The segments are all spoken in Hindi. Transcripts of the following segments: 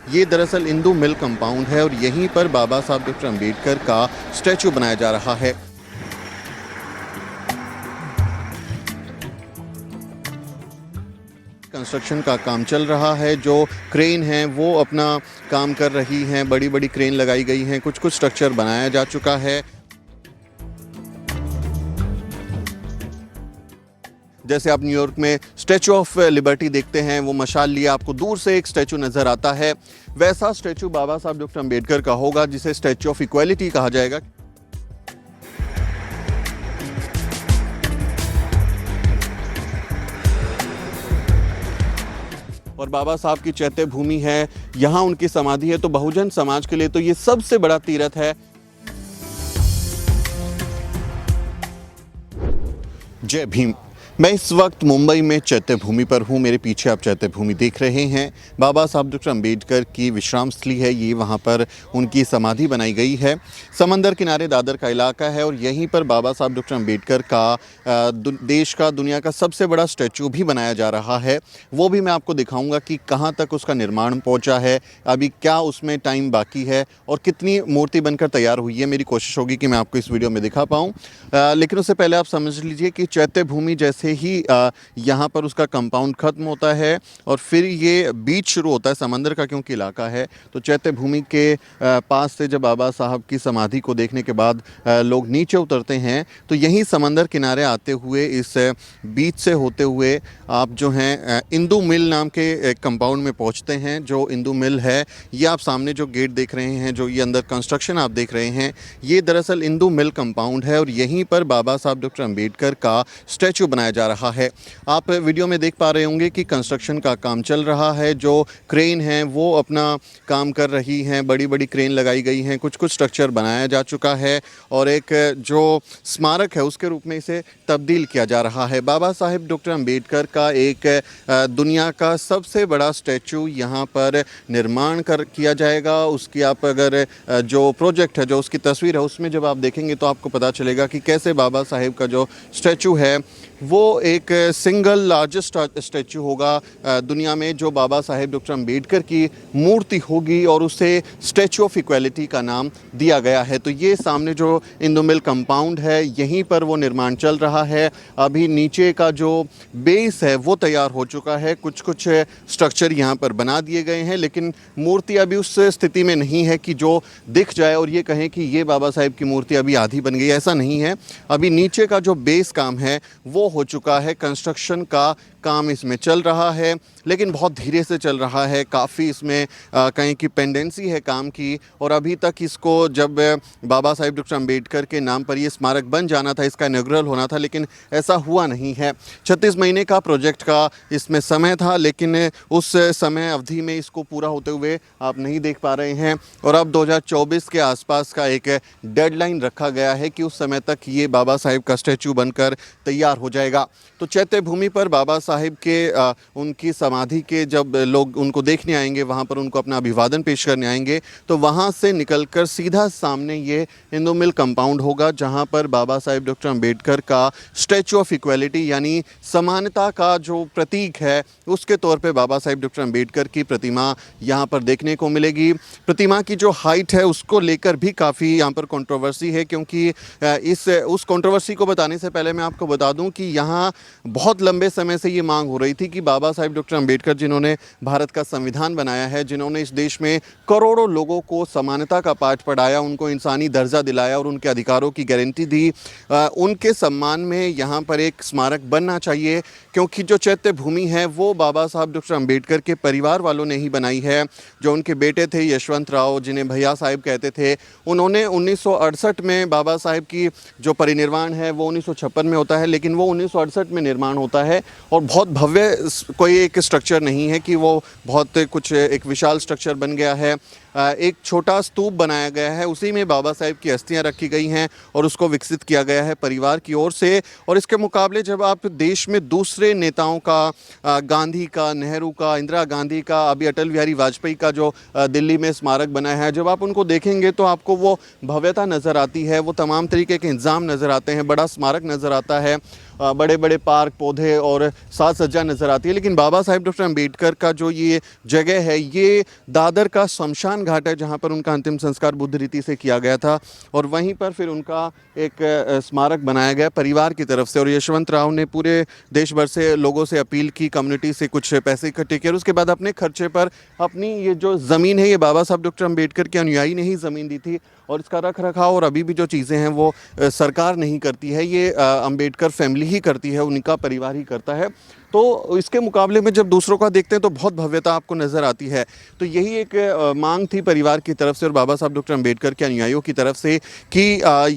ये दरअसल इंदू मिल कंपाउंड है और यहीं पर बाबा साहब डॉक्टर अंबेडकर का स्टैचू बनाया जा रहा है। कंस्ट्रक्शन का काम चल रहा है, जो क्रेन है वो अपना काम कर रही हैं, बड़ी बड़ी क्रेन लगाई गई हैं, कुछ कुछ स्ट्रक्चर बनाया जा चुका है। जैसे आप न्यूयॉर्क में स्टैचू ऑफ लिबर्टी देखते हैं, वो मशाल लिए आपको दूर से एक स्टैचू नज़र आता है, वैसा स्टैचू बाबा साहब डॉक्टर अंबेडकर का होगा, जिसे स्टैचू ऑफ इक्वालिटी कहा जाएगा। और बाबा साहब की चैत्य भूमि है, यहाँ उनकी समाधि है, तो बहुजन समाज के लिए तो ये सबसे बड़ा तीर्थ है। जय भीम। मैं इस वक्त मुंबई में चैत्य भूमि पर हूँ। मेरे पीछे आप चैत्य भूमि देख रहे हैं। बाबा साहब डॉक्टर अंबेडकर की विश्राम स्थली है ये, वहाँ पर उनकी समाधि बनाई गई है। समंदर किनारे दादर का इलाका है और यहीं पर बाबा साहब डॉक्टर अंबेडकर का देश का, दुनिया का सबसे बड़ा स्टैचू भी बनाया जा रहा है। वो भी मैं आपको दिखाऊंगा कि कहाँ तक उसका निर्माण पहुँचा है, अभी क्या उसमें टाइम बाकी है और कितनी मूर्ति बनकर तैयार हुई है। मेरी कोशिश होगी कि मैं आपको इस वीडियो में दिखा पाऊँ, लेकिन उससे पहले आप समझ लीजिए कि चैत्य भूमि जैसे ही यहाँ पर उसका कंपाउंड ख़त्म होता है और फिर ये बीच शुरू होता है समंदर का, क्योंकि इलाका है। तो चैत्य भूमि के पास से जब बाबा साहब की समाधि को देखने के बाद लोग नीचे उतरते हैं, तो यहीं समंदर किनारे आते हुए इस बीच से होते हुए आप जो हैं इंदू मिल नाम के कंपाउंड में पहुँचते हैं। जो इंदू मिल है, ये आप सामने जो गेट देख रहे हैं, जो ये अंदर कंस्ट्रक्शन आप देख रहे हैं, ये दरअसल इंदू मिल कंपाउंड है और यहीं पर बाबा साहब डॉक्टर अंबेडकर का स्टैचू बनाया जा रहा है। आप वीडियो में देख पा रहे होंगे कि कंस्ट्रक्शन का काम चल रहा है, जो क्रेन है वो अपना काम कर रही हैं, बड़ी बड़ी क्रेन लगाई गई हैं, कुछ कुछ स्ट्रक्चर बनाया जा चुका है और एक जो स्मारक है उसके रूप में इसे तब्दील किया जा रहा है। बाबा साहेब डॉक्टर अंबेडकर का एक दुनिया का सबसे बड़ा स्टैचू यहाँ पर निर्माण किया जाएगा। उसकी आप अगर जो प्रोजेक्ट है, जो उसकी तस्वीर है, उसमें जब आप देखेंगे तो आपको पता चलेगा कि कैसे बाबा साहेब का जो स्टैचू है वो एक सिंगल लार्जेस्ट स्टैचू होगा दुनिया में, जो बाबा साहेब डॉक्टर अंबेडकर की मूर्ति होगी और उसे स्टैचू ऑफ इक्वालिटी का नाम दिया गया है। तो ये सामने जो इंदू मिल कंपाउंड है, यहीं पर वो निर्माण चल रहा है। अभी नीचे का जो बेस है वो तैयार हो चुका है, कुछ कुछ स्ट्रक्चर यहाँ पर बना दिए गए हैं, लेकिन मूर्ति अभी उस स्थिति में नहीं है कि जो दिख जाए और ये कहें कि ये बाबा साहेब की मूर्ति अभी आधी बन गई, ऐसा नहीं है। अभी नीचे का जो बेस काम है वो हो चुका है, कंस्ट्रक्शन का काम इसमें चल रहा है, लेकिन बहुत धीरे से चल रहा है। काफ़ी इसमें कहीं की पेंडेंसी है काम की, और अभी तक इसको जब बाबा साहेब डॉक्टर अंबेडकर के नाम पर ये स्मारक बन जाना था, इसका इनॉग्रेशन होना था, लेकिन ऐसा हुआ नहीं है। 36 महीने का प्रोजेक्ट का इसमें समय था, लेकिन उस समय अवधि में इसको पूरा होते हुए आप नहीं देख पा रहे हैं और अब 2024 के आसपास का एक डेडलाइन रखा गया है कि उस समय तक ये बाबा साहेब का स्टैचू बनकर तैयार हो जाएगा। तो चैत्य भूमि पर बाबा साहिब के उनकी समाधि के जब लोग उनको देखने आएंगे, वहाँ पर उनको अपना अभिवादन पेश करने आएंगे, तो वहाँ से निकलकर सीधा सामने ये इंदू मिल कंपाउंड होगा, जहाँ पर बाबा साहिब डॉक्टर अंबेडकर का स्टैचू ऑफ इक्वालिटी यानी समानता का जो प्रतीक है, उसके तौर पे बाबा साहिब डॉक्टर अंबेडकर की प्रतिमा यहाँ पर देखने को मिलेगी। प्रतिमा की जो हाइट है उसको लेकर भी काफ़ी यहाँ पर कंट्रोवर्सी है, क्योंकि उस कंट्रोवर्सी को बताने से पहले मैं आपको बता दूं कि यहाँ बहुत लंबे समय से ये मांग हो रही थी कि बाबा साहेब डॉक्टर अंबेडकर, जिन्होंने भारत का संविधान बनाया है, जिन्होंने इस देश में करोड़ों लोगों को समानता का पाठ पढ़ाया, उनको इंसानी दर्जा दिलाया और उनके अधिकारों की गारंटी दी, उनके सम्मान में यहाँ पर एक स्मारक बनना चाहिए। क्योंकि जो चैत्य भूमि है वो बाबा साहब डॉक्टर अंबेडकर के परिवार वालों ने ही बनाई है। जो उनके बेटे थे यशवंत राव, जिन्हें भैया साहिब कहते थे, उन्होंने 1968 में बाबा साहेब की जो परिनिर्वाण है वो 1956 में होता है, लेकिन वो 1968 में निर्माण होता है और बहुत भव्य कोई एक स्ट्रक्चर नहीं है कि वो बहुत कुछ एक विशाल स्ट्रक्चर बन गया है। एक छोटा स्तूप बनाया गया है, उसी में बाबा साहेब की अस्थियां रखी गई हैं और उसको विकसित किया गया है परिवार की ओर से। और इसके मुकाबले जब आप देश में दूसरे नेताओं का, गांधी का, नेहरू का, इंदिरा गांधी का, अभी अटल बिहारी वाजपेयी का जो दिल्ली में स्मारक बना है, जब आप उनको देखेंगे तो आपको वो भव्यता नज़र आती है, वो तमाम तरीके के इंतज़ाम नज़र आते हैं, बड़ा स्मारक नज़र आता है, बड़े बड़े पार्क, पौधे और साज सज्जा नज़र आती है। लेकिन बाबा साहेब डॉक्टर अम्बेडकर का जो ये जगह है, ये दादर का शमशान घाट है, जहाँ पर उनका अंतिम संस्कार बुद्ध रीति से किया गया था और वहीं पर फिर उनका एक स्मारक बनाया गया परिवार की तरफ से। और यशवंत राव ने पूरे देश भर से लोगों से अपील की, कम्युनिटी से कुछ पैसे इकट्ठे किए और उसके बाद अपने खर्चे पर अपनी ये जो ज़मीन है, ये बाबा साहब डॉक्टर अम्बेडकर के अनुयायी ने ही ज़मीन दी थी और इसका रख रखाव और अभी भी जो चीज़ें हैं वो सरकार नहीं करती है, ये अम्बेडकर फैमिली ही करती है, उनका परिवार ही करता है। तो इसके मुकाबले में जब दूसरों का देखते हैं तो बहुत भव्यता आपको नज़र आती है। तो यही एक मांग थी परिवार की तरफ से और बाबा साहब डॉक्टर अम्बेडकर के अनुयायियों की तरफ से कि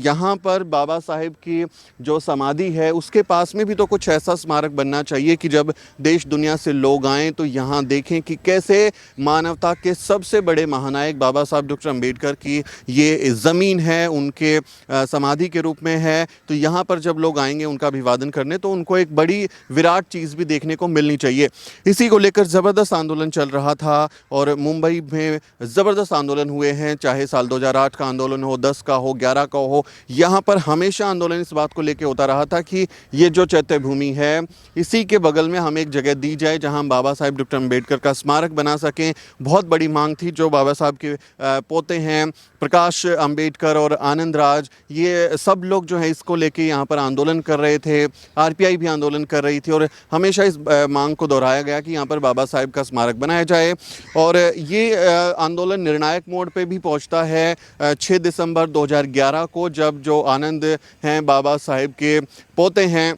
यहाँ पर बाबा साहेब की जो समाधि है उसके पास में भी तो कुछ ऐसा स्मारक बनना चाहिए कि जब देश दुनिया से लोग आएँ तो यहाँ देखें कि कैसे मानवता के सबसे बड़े महानायक बाबा साहब डॉक्टर अम्बेडकर की ये ज़मीन है, उनके समाधि के रूप में है। तो यहाँ पर जब लोग आएंगे उनका अभिवादन करने तो उनको एक बड़ी विराट चीज़ भी देखने को मिलनी चाहिए। इसी को लेकर ज़बरदस्त आंदोलन चल रहा था और मुंबई में ज़बरदस्त आंदोलन हुए हैं, चाहे साल 2008 का आंदोलन हो, 10 का हो, 11 का हो, यहाँ पर हमेशा आंदोलन इस बात को लेकर होता रहा था कि ये जो चैत्य भूमि है इसी के बगल में हमें एक जगह दी जाए जहाँ हम बाबा साहेब डॉक्टर अम्बेडकर का स्मारक बना सकें। बहुत बड़ी मांग थी। जो बाबा साहब के पोते हैं प्रकाश अम्बेडकर और आनंद राज, ये सब लोग जो है इसको लेके यहाँ पर आंदोलन कर रहे थे, आरपीआई भी आंदोलन कर रही थी और हमेशा इस मांग को दोहराया गया कि यहाँ पर बाबा साहेब का स्मारक बनाया जाए। और ये आंदोलन निर्णायक मोड़ पे भी पहुँचता है 6 दिसंबर 2011 को, जब जो आनंद हैं बाबा साहेब के पोते हैं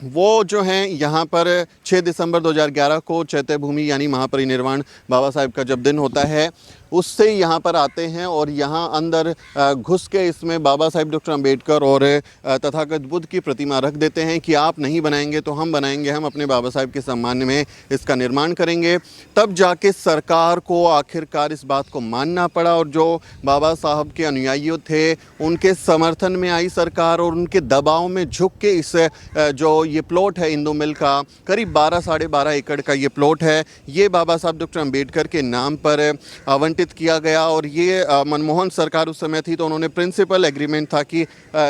वो जो हैं यहाँ पर 6 दिसंबर 2011 को चैत्य भूमि यानी महापरिनिर्वाण बाबा साहेब का जब दिन होता है उससे यहाँ पर आते हैं और यहाँ अंदर घुस के इसमें बाबा साहेब डॉक्टर अम्बेडकर और तथागत बुद्ध की प्रतिमा रख देते हैं कि आप नहीं बनाएंगे तो हम बनाएंगे, हम अपने बाबा साहेब के सम्मान में इसका निर्माण करेंगे। तब जाके सरकार को आखिरकार इस बात को मानना पड़ा और जो बाबा साहब के अनुयायी थे उनके समर्थन में आई सरकार और उनके दबाव में झुक के इस जो ये प्लॉट है इंदू मिल का, करीब 12 साढ़े 12 एकड़ का ये प्लॉट है, ये बाबा साहब डॉक्टर अम्बेडकर के नाम पर आवंटित किया गया। और ये मनमोहन सरकार उस समय थी तो उन्होंने प्रिंसिपल एग्रीमेंट था कि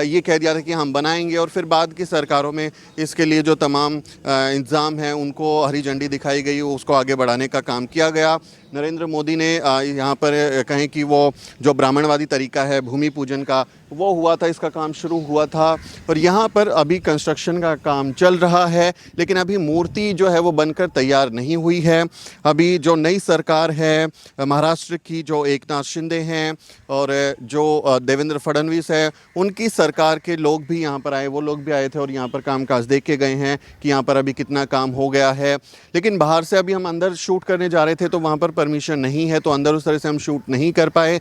ये कह दिया था कि हम बनाएंगे और फिर बाद की सरकारों में इसके लिए जो तमाम इंतज़ाम हैं उनको हरी झंडी दिखाई गई, उसको आगे बढ़ाने का काम किया गया। नरेंद्र मोदी ने यहाँ पर कहें कि वो जो ब्राह्मणवादी तरीका है भूमि पूजन का वो हुआ था, इसका काम शुरू हुआ था और यहाँ पर अभी कंस्ट्रक्शन का काम चल रहा है, लेकिन अभी मूर्ति जो है वो बनकर तैयार नहीं हुई है। अभी जो नई सरकार है महाराष्ट्र की, जो एकनाथ शिंदे हैं और जो देवेंद्र फडणवीस है, उनकी सरकार के लोग भी यहाँ पर आए, वो लोग भी आए थे और यहाँ पर कामकाज देख के गए हैं कि यहाँ पर अभी कितना काम हो गया है। लेकिन बाहर से अभी हम अंदर शूट करने जा रहे थे तो वहाँ पर परमिशन नहीं है तो अंदर उस तरह से हम शूट नहीं कर पाए,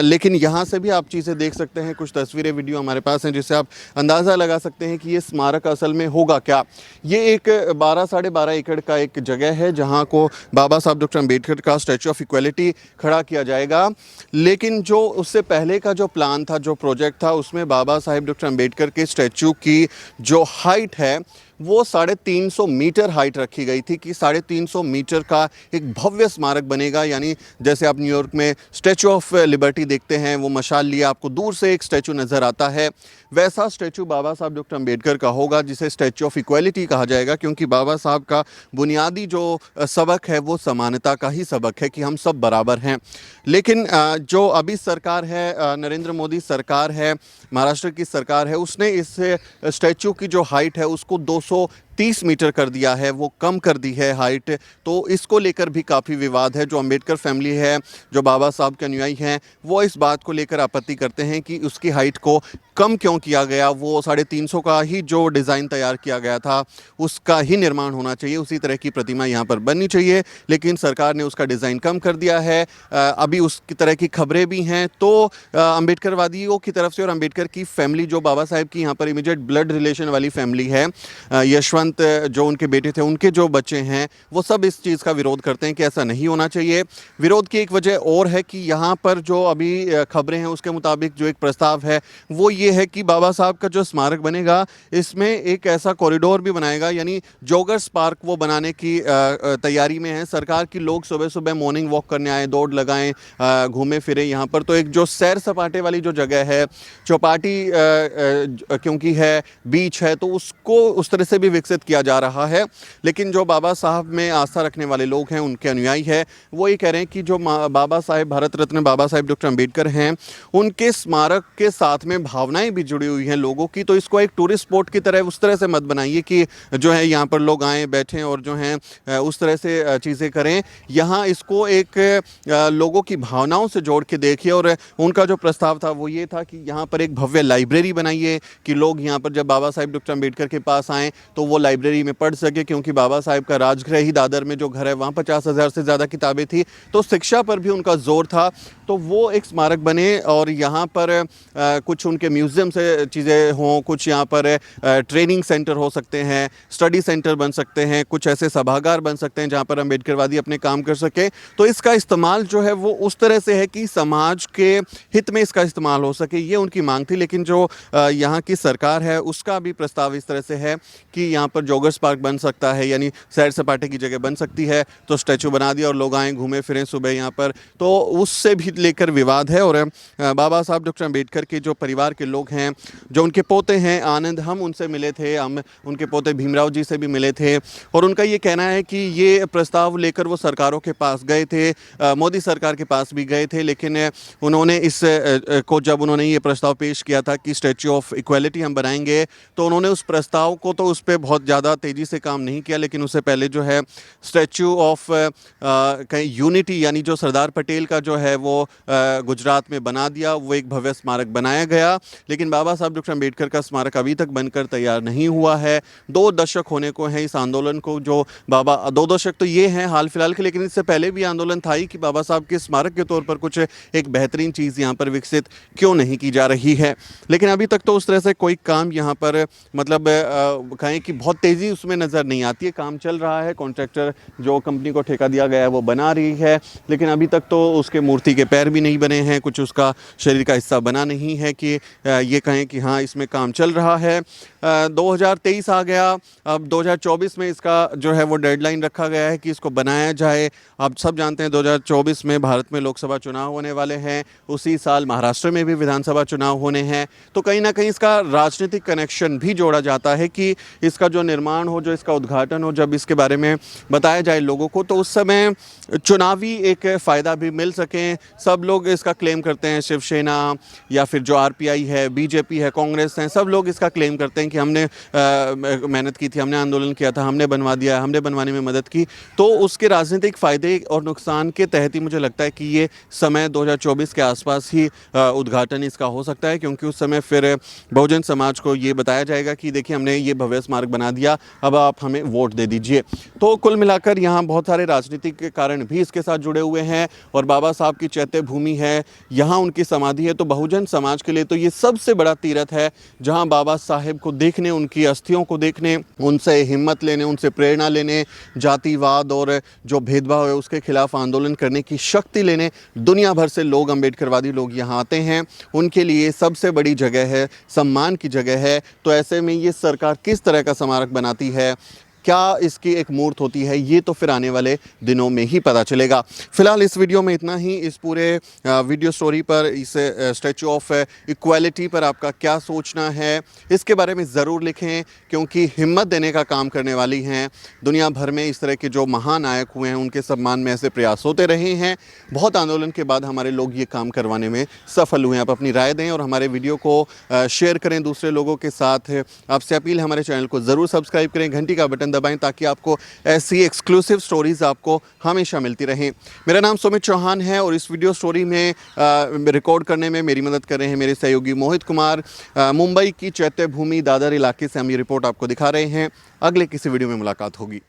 लेकिन यहाँ से भी आप चीज़ें देख सकते हैं, कुछ तस्वीरें वीडियो हमारे पास हैं जिससे आप अंदाज़ा लगा सकते हैं कि ये स्मारक असल में होगा क्या। ये एक 12 साढ़े 12 एकड़ का एक जगह है जहाँ को बाबा साहब डॉक्टर अम्बेडकर का स्टैचू ऑफ इक्वलिटी खड़ा किया जाएगा। लेकिन जो उससे पहले का जो प्लान था, जो प्रोजेक्ट था, उसमें बाबा साहेब डॉक्टर अम्बेडकर के स्टैचू की जो हाइट है वो 350 मीटर हाइट रखी गई थी कि 350 मीटर का एक भव्य स्मारक बनेगा। यानी जैसे आप न्यूयॉर्क में स्टैचू ऑफ लिबर्टी देखते हैं, वो मशाल लिए आपको दूर से एक स्टैचू नज़र आता है, वैसा स्टैचू बाबा साहब डॉक्टर अम्बेडकर का होगा जिसे स्टैचू ऑफ इक्वलिटी कहा जाएगा, क्योंकि बाबा साहब का बुनियादी जो सबक है वो समानता का ही सबक है कि हम सब बराबर हैं। लेकिन जो अभी सरकार है, नरेंद्र मोदी सरकार है, महाराष्ट्र की सरकार है, उसने इस स्टैचू की जो हाइट है उसको 230 मीटर कर दिया है, वो कम कर दी है हाइट। तो इसको लेकर भी काफ़ी विवाद है। जो अम्बेडकर फैमिली है, जो बाबा साहब के अनुयायी हैं, वो इस बात को लेकर आपत्ति करते हैं कि उसकी हाइट को कम क्यों किया गया। वो 350 का ही जो डिज़ाइन तैयार किया गया था उसका ही निर्माण होना चाहिए, उसी तरह की प्रतिमा यहाँ पर बननी चाहिए, लेकिन सरकार ने उसका डिज़ाइन कम कर दिया है। अभी उसकी तरह की खबरें भी हैं। तो अम्बेडकरवादियों की तरफ से और अम्बेडकर की फैमिली, जो बाबा साहेब की यहाँ पर इमीडिएट ब्लड रिलेशन वाली फैमिली है, यशवंत संत जो उनके बेटे थे, उनके जो बच्चे हैं, वो सब इस चीज़ का विरोध करते हैं कि ऐसा नहीं होना चाहिए। विरोध की एक वजह और है कि यहाँ पर जो अभी खबरें हैं उसके मुताबिक जो एक प्रस्ताव है वो ये है कि बाबा साहब का जो स्मारक बनेगा इसमें एक ऐसा कॉरिडोर भी बनाएगा, यानी जॉगर्स पार्क वो बनाने की तैयारी में है सरकार की। लोग सुबह सुबह मॉर्निंग वॉक करने आए, दौड़ लगाएं, घूमे फिरे यहाँ पर। तो एक जो सैर सपाटे वाली जो जगह है, चौपाटी क्योंकि है, बीच है, तो उसको उस तरह से भी विकसित किया जा रहा है। लेकिन जो बाबा साहब में आस्था रखने वाले लोग हैं, उनके अनुयायी है, वो ये कह रहे हैं कि जो बाबा साहेब, भारत रत्न बाबा साहेब डॉक्टर अंबेडकर हैं, उनके स्मारक के साथ में भावनाएं भी जुड़ी हुई हैं लोगों की। तो इसको एक टूरिस्ट स्पॉट की तरह उस तरह से मत बनाइए कि जो है यहाँ पर लोग आएँ, बैठें और जो हैं उस तरह से चीज़ें करें। यहाँ इसको एक लोगों की भावनाओं से जोड़ के देखिए। और उनका जो प्रस्ताव था वो ये था कि यहाँ पर एक भव्य लाइब्रेरी बनाइए कि लोग यहाँ पर जब बाबा साहेब डॉक्टर अंबेडकर के पास आएँ तो वो लाइब्रेरी में पढ़ सके, क्योंकि बाबा साहेब का राजगृह ही दादर में जो घर है वहाँ 50,000 से ज़्यादा किताबें थी, तो शिक्षा पर भी उनका जोर था। तो वो एक स्मारक बने और यहाँ पर कुछ उनके म्यूज़ियम से चीज़ें हों, कुछ यहाँ पर ट्रेनिंग सेंटर हो सकते हैं, स्टडी सेंटर बन सकते हैं, कुछ ऐसे सभागार बन सकते हैं जहाँ पर अम्बेडकरवादी अपने काम कर सके। तो इसका इस्तेमाल जो है वो उस तरह से है कि समाज के हित में इसका इस्तेमाल हो सके, ये उनकी मांग थी। लेकिन जो यहाँ की सरकार है उसका भी प्रस्ताव इस तरह से है कि यहाँ पर जॉगर्स पार्क बन सकता है, यानी सैर सपाटे की जगह बन सकती है। तो स्टैचू बना दिया और लोग आएँ, घूमें फिरें सुबह यहाँ पर, तो उससे भी लेकर विवाद है। और बाबा साहब डॉक्टर अंबेडकर के जो परिवार के लोग हैं, जो उनके पोते हैं आनंद, हम उनसे मिले थे, हम उनके पोते भीमराव जी से भी मिले थे, और उनका ये कहना है कि ये प्रस्ताव लेकर वो सरकारों के पास गए थे, मोदी सरकार के पास भी गए थे, लेकिन उन्होंने इस को जब उन्होंने ये प्रस्ताव पेश किया था कि स्टैच्यू ऑफ इक्वालिटी हम बनाएंगे, तो उन्होंने उस प्रस्ताव को तो उस पर बहुत ज़्यादा तेज़ी से काम नहीं किया। लेकिन उससे पहले जो है स्टैच्यू ऑफ कहीं यूनिटी, यानी जो सरदार पटेल का जो है वो गुजरात में बना दिया, वो एक भव्य स्मारक बनाया गया। लेकिन बाबा साहब डॉक्टर अंबेडकर का स्मारक अभी तक बनकर तैयार नहीं हुआ है। 2 दशक होने को हैं इस आंदोलन को, जो बाबा 2 दशक तो ये हैं हाल फिलहाल के, लेकिन इससे पहले भी आंदोलन था ही कि बाबा साहब के स्मारक के तौर पर कुछ एक बेहतरीन चीज़ यहाँ पर विकसित क्यों नहीं की जा रही है। लेकिन अभी तक तो उस तरह से कोई काम यहाँ पर मतलब कहें कि बहुत तेज़ी उसमें नज़र नहीं आती है। काम चल रहा है, कॉन्ट्रैक्टर जो कंपनी को ठेका दिया गया है वो बना रही है, लेकिन अभी तक तो उसके मूर्ति के पैर भी नहीं बने हैं, कुछ उसका शरीर का हिस्सा बना नहीं है कि ये कहें कि हाँ इसमें काम चल रहा है। 2023 आ गया, अब 2024 में इसका जो है वो डेडलाइन रखा गया है कि इसको बनाया जाए। आप सब जानते हैं 2024 में भारत में लोकसभा चुनाव होने वाले हैं, उसी साल महाराष्ट्र में भी विधानसभा चुनाव होने हैं। तो कहीं ना कहीं इसका राजनीतिक कनेक्शन भी जोड़ा जाता है कि इसका जो निर्माण हो, जो इसका उद्घाटन हो, जब इसके बारे में बताया जाए लोगों को, तो उस समय चुनावी एक फ़ायदा भी मिल सकें। सब लोग इसका क्लेम करते हैं, शिवसेना या फिर जो आरपीआई है, बीजेपी है, कांग्रेस हैं, सब लोग इसका क्लेम करते हैं कि हमने मेहनत की थी, हमने आंदोलन किया था, हमने बनवा दिया, हमने बनवाने में मदद की। तो उसके राजनीतिक फ़ायदे और नुकसान के तहत ही मुझे लगता है कि ये समय 2024 के आसपास ही उद्घाटन इसका हो सकता है, क्योंकि उस समय फिर बहुजन समाज को ये बताया जाएगा कि देखिए हमने ये भव्य स्मारक बना दिया, अब आप हमें वोट दे दीजिए। तो कुल मिलाकर यहाँ बहुत सारे राजनीतिक कारण भी इसके साथ जुड़े हुए हैं। और बाबा साहब की चैत्य भूमि है, यहाँ उनकी समाधि है, तो बहुजन समाज के लिए तो ये सबसे बड़ा तीर्थ है, जहाँ बाबा साहेब को देखने, उनकी अस्थियों को देखने, उनसे हिम्मत लेने, उनसे प्रेरणा लेने, जातिवाद और जो भेदभाव है उसके खिलाफ आंदोलन करने की शक्ति लेने दुनिया भर से लोग, अम्बेडकरवादी लोग यहाँ आते हैं। उनके लिए सबसे बड़ी जगह है, सम्मान की जगह है। तो ऐसे में ये सरकार किस तरह का स्मारक बनाती है, क्या इसकी एक मूर्त होती है, ये तो फिर आने वाले दिनों में ही पता चलेगा। फिलहाल इस वीडियो में इतना ही। इस पूरे वीडियो स्टोरी पर, इस स्टैचू ऑफ इक्वालिटी पर आपका क्या सोचना है, इसके बारे में ज़रूर लिखें, क्योंकि हिम्मत देने का काम करने वाली हैं। दुनिया भर में इस तरह के जो महानायक हुए हैं उनके सम्मान में ऐसे प्रयास होते रहे हैं। बहुत आंदोलन के बाद हमारे लोग ये काम करवाने में सफल हुए हैं। आप अपनी राय दें और हमारे वीडियो को शेयर करें दूसरे लोगों के साथ। आपसे अपील, हमारे चैनल को ज़रूर सब्सक्राइब करें, घंटी का बटन दबाएं, ताकि आपको ऐसी एक्सक्लूसिव स्टोरीज आपको हमेशा मिलती रहें। मेरा नाम सुमित चौहान है और इस वीडियो स्टोरी में रिकॉर्ड करने में मेरी मदद कर रहे हैं मेरे सहयोगी मोहित कुमार। मुंबई की चैत्य भूमि दादर इलाके से हम ये रिपोर्ट आपको दिखा रहे हैं। अगले किसी वीडियो में मुलाकात होगी।